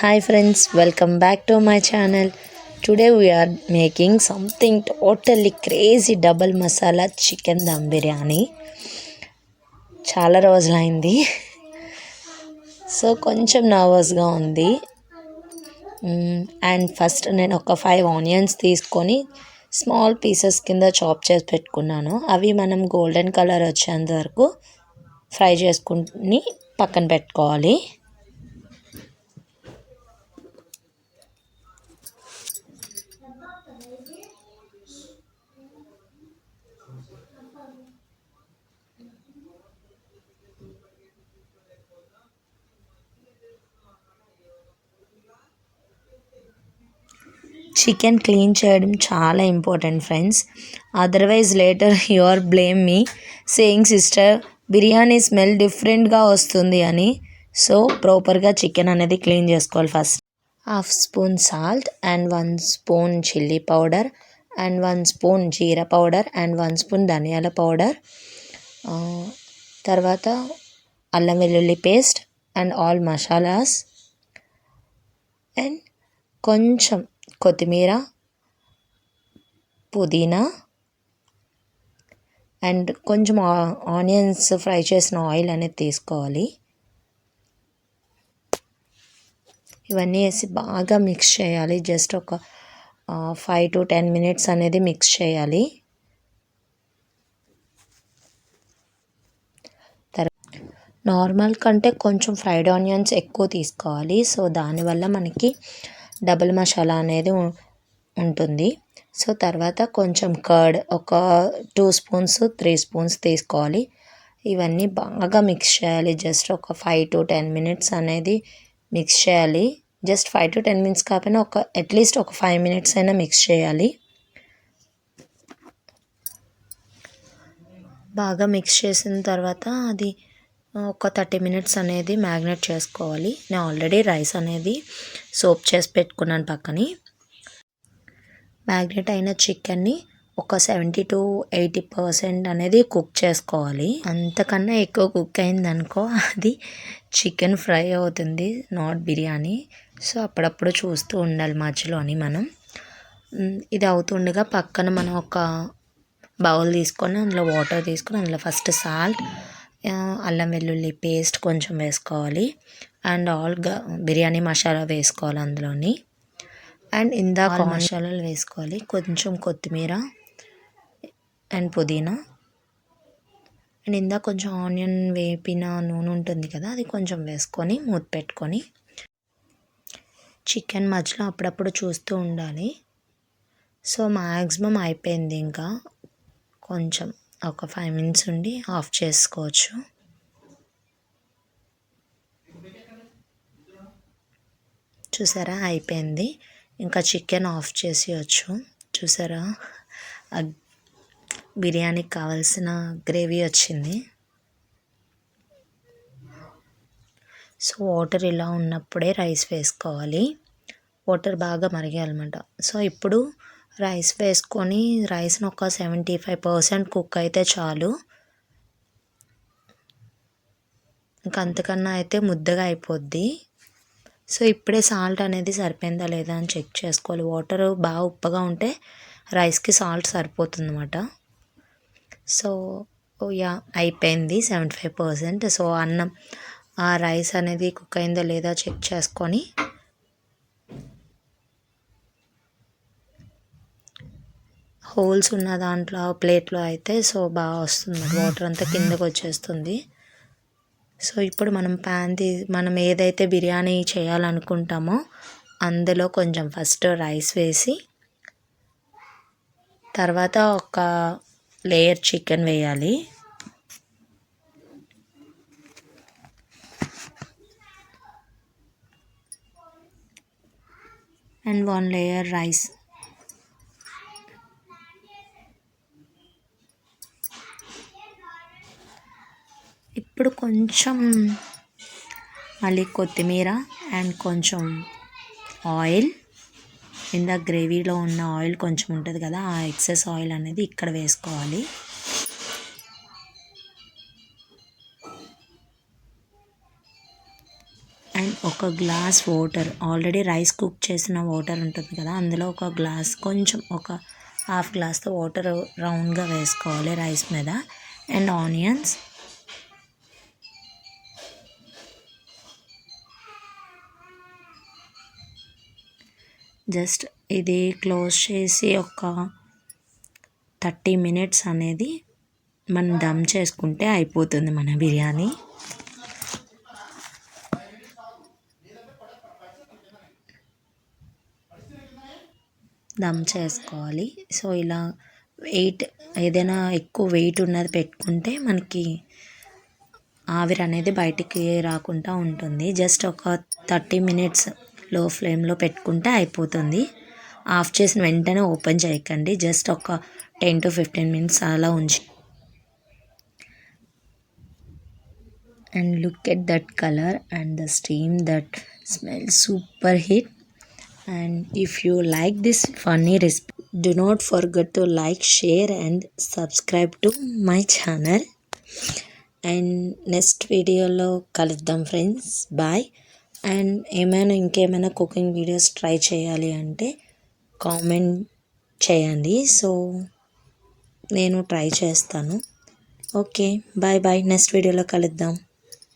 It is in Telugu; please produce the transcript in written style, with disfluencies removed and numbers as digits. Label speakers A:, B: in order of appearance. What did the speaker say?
A: Hi friends, welcome back to my channel. Today we are making something totally crazy double masala chicken dum biryani. చాలా రోజులైంది, సో కొంచెం నర్వస్గా ఉంది. అండ్ ఫస్ట్ నేను ఒక 5 ఆనియన్స్ తీసుకొని స్మాల్ పీసెస్ కింద చాప్ చేసి పెట్టుకున్నాను. అవి మనం గోల్డెన్ కలర్ వచ్చేంత వరకు ఫ్రై చేసుకుని పక్కన పెట్టుకోవాలి. చికెన్ క్లీన్ చేయడం చాలా important friends, otherwise later your blame me saying sister biryani smell డిఫరెంట్గా వస్తుంది అని. సో ప్రాపర్గా చికెన్ అనేది క్లీన్ చేసుకోవాలి. First 1/2 spoon salt and 1 spoon chilli powder and 1 spoon jeera powder and 1 spoon ధనియాల పౌడర్, తర్వాత అల్లం వెల్లుల్లి paste and all masalas and కొంచెం కొత్తిమీర, పుదీనా అండ్ కొంచెం ఆనియన్స్ ఫ్రై చేసిన ఆయిల్ అనేది తీసుకోవాలి. ఇవన్నీ వేసి బాగా మిక్స్ చేయాలి. జస్ట్ ఒక 5 to 10 minutes అనేది మిక్స్ చేయాలి. నార్మల్ కంటే కొంచెం ఫ్రైడ్ ఆనియన్స్ ఎక్కువ తీసుకోవాలి. సో దానివల్ల మనకి డబుల్ మసాలా అనేది ఉంటుంది. సో తర్వాత కొంచెం కర్డ్ ఒక 2 స్పూన్స్ 3 స్పూన్స్ తీసుకోవాలి. ఇవన్నీ బాగా మిక్స్ చేయాలి. జస్ట్ ఒక 5 to 10 minutes అనేది మిక్స్ చేయాలి. జస్ట్ 5 to 10 minutes కాకపోయినా అట్లీస్ట్ ఒక 5 minutes అయినా మిక్స్ చేయాలి. బాగా మిక్స్ చేసిన తర్వాత అది ఒక 30 minutes అనేది మ్యాగ్నేట్ చేసుకోవాలి. నేను ఆల్రెడీ రైస్ అనేది సోప్ చేసి పెట్టుకున్నాను పక్కని. మ్యాగ్నేట్ అయిన చికెన్ని ఒక 70 to 80% అనేది కుక్ చేసుకోవాలి. అంతకన్నా ఎక్కువ కుక్ అయిందనుకో అది చికెన్ ఫ్రై అవుతుంది, నాట్ బిర్యానీ. సో అప్పుడప్పుడు చూస్తూ ఉండాలి మధ్యలోని మనం. ఇది అవుతుండగా పక్కన మనం ఒక బౌల్ తీసుకొని అందులో వాటర్ తీసుకొని అందులో ఫస్ట్ సాల్ట్, అల్లం వెల్లుల్లి పేస్ట్ కొంచెం వేసుకోవాలి అండ్ బిర్యానీ మసాలా వేసుకోవాలి అందులోని. అండ్ ఇందాక మసాలాలు వేసుకోవాలి. కొంచెం కొత్తిమీర అండ్ పుదీనా అండ్ ఇందాక కొంచెం ఆనియన్ వేపిన నూనె ఉంటుంది కదా, అది కొంచెం వేసుకొని మూత పెట్టుకొని చికెన్ మధ్యలో అప్పుడప్పుడు చూస్తూ ఉండాలి. సో మ్యాక్సిమం అయిపోయింది, ఇంకా కొంచెం ఒక 5 minutes ఉండి ఆఫ్ చేసుకోవచ్చు. చూసారా అయిపోయింది, ఇంకా చికెన్ ఆఫ్ చేసేయచ్చు. చూసారా బిర్యానీకి కావాల్సిన గ్రేవీ వచ్చింది. సో వాటర్ ఇలా ఉన్నప్పుడే రైస్ వేసుకోవాలి. వాటర్ బాగా మరిగాలన్నమాట. సో ఇప్పుడు రైస్ వేసుకొని రైస్ని ఒక 75% కుక్ అయితే చాలు. ఇంకా అంతకన్నా అయితే ముద్దగా అయిపోద్ది. సో ఇప్పుడే సాల్ట్ అనేది సరిపోయిందా లేదా అని చెక్ చేసుకోవాలి. వాటర్ బాగా ఉప్పగా ఉంటే రైస్కి సాల్ట్ సరిపోతుంది అన్నమాట. సో అయిపోయింది 75%. సో అన్నం ఆ రైస్ అనేది కుక్ అయిందా లేదా చెక్ చేసుకొని హోల్స్ ఉన్న దాంట్లో ప్లేట్లో అయితే సో బాగా వస్తుంది, వాటర్ అంతా కిందకు వచ్చేస్తుంది. సో ఇప్పుడు మనం ఏదైతే బిర్యానీ చేయాలనుకుంటామో అందులో కొంచెం ఫస్ట్ రైస్ వేసి తర్వాత ఒక లేయర్ చికెన్ వేయాలి. And 1 layer rice. ఇప్పుడు కొంచెం మళ్ళీ కొత్తిమీర అండ్ కొంచెం ఆయిల్, ఇందాక గ్రేవీలో ఉన్న ఆయిల్ కొంచెం ఉంటుంది కదా, ఆ ఎక్సెస్ ఆయిల్ అనేది ఇక్కడ వేసుకోవాలి. అండ్ ఒక glass water, already rice cook చేసిన వాటర్ ఉంటుంది కదా, అందులో ఒక గ్లాస్, కొంచెం ఒక హాఫ్ గ్లాస్తో వాటర్ రౌండ్గా వేసుకోవాలి రైస్ మీద. అండ్ ఆనియన్స్, జస్ట్ ఇది క్లోజ్ చేసి ఒక 30 minutes అనేది మనం దమ్ చేసుకుంటే అయిపోతుంది మన బిర్యానీ. దమ్ చేసుకోవాలి. సో ఇలా వెయిట్, ఏదైనా ఎక్కువ వెయిట్ ఉన్నది పెట్టుకుంటే మనకి ఆవిరి అనేది బయటికి రాకుండా ఉంటుంది. జస్ట్ ఒక 30 minutes లో ఫ్లేమ్లో పెట్టుకుంటే అయిపోతుంది. ఆఫ్ చేసిన వెంటనే ఓపెన్ చేయకండి, జస్ట్ ఒక 10 to 15 minutes అలా ఉంచి. And look at that colour and the steam, that smell super hit. And if you like this funny recipe, do not forget to like, share and subscribe to my channel. And next వీడియోలో కలుద్దాం ఫ్రెండ్స్. బాయ్. అండ్ ఇంకేమైనా కుకింగ్ వీడియోస్ ట్రై చేయాలి అంటే కామెంట్ చేయండి, సో నేను ట్రై చేస్తాను. Okay, bye bye. నెక్స్ట్ వీడియోలో కలుద్దాం.